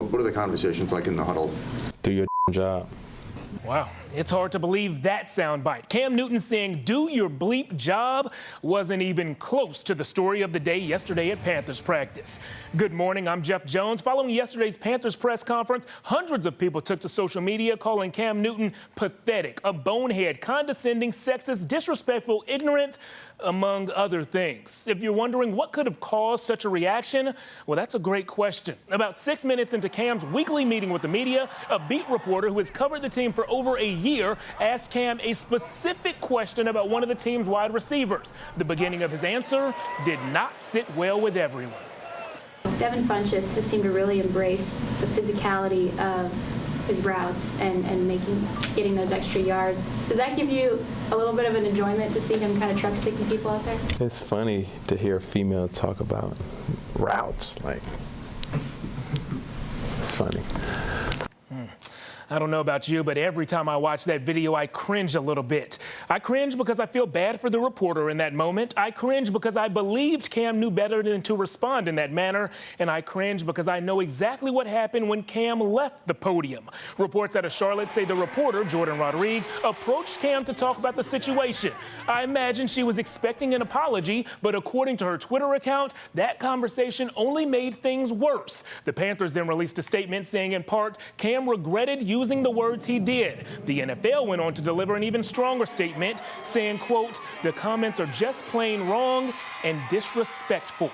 What are the conversations like in the huddle? Do your job. Wow, it's hard to believe that soundbite. Cam Newton saying, "Do your bleep job," wasn't even close to the story of the day yesterday at Panthers practice. Good morning, I'm Jeff Jones. Following yesterday's Panthers press conference, hundreds of people took to social media calling Cam Newton pathetic, a bonehead, condescending, sexist, disrespectful, ignorant, among other things. If you're wondering what could have caused such a reaction, well, that's a great question. About 6 minutes into Cam's weekly meeting with the media, a beat reporter who has covered the team for over a year asked Cam a specific question about one of the team's wide receivers. The beginning of his answer did not sit well with everyone. Devin Funchess has seemed to really embrace the physicality of his routes and getting those extra yards. Does that give you a little bit of an enjoyment to see him kind of truck sticking people out there? It's funny to hear a female talk about routes. Like, it's funny. I don't know about you, but every time I watch that video, I cringe a little bit. I cringe because I feel bad for the reporter in that moment. I cringe because I believed Cam knew better than to respond in that manner. And I cringe because I know exactly what happened when Cam left the podium. Reports out of Charlotte say the reporter, Jordan Rodriguez, approached Cam to talk about the situation. I imagine she was expecting an apology, but according to her Twitter account, that conversation only made things worse. The Panthers then released a statement saying, in part, Cam regretted using the words he did. The NFL went on to deliver an even stronger statement saying, quote, "The comments are just plain wrong and disrespectful."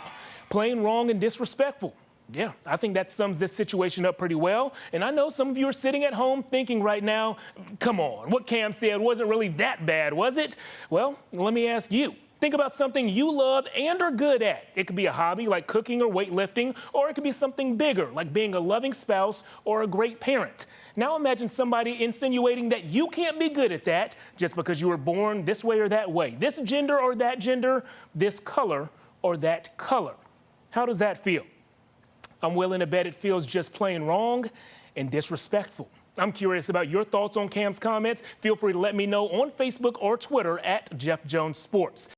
Plain wrong and disrespectful. Yeah, I think that sums this situation up pretty well. And I know some of you are sitting at home thinking right now, come on, what Cam said wasn't really that bad, was it? Well, let me ask you. Think about something you love and are good at. It could be a hobby like cooking or weightlifting, or it could be something bigger like being a loving spouse or a great parent. Now imagine somebody insinuating that you can't be good at that just because you were born this way or that way, this gender or that gender, this color or that color. How does that feel? I'm willing to bet it feels just plain wrong and disrespectful. I'm curious about your thoughts on Cam's comments. Feel free to let me know on Facebook or Twitter at Jeff Jones Sports.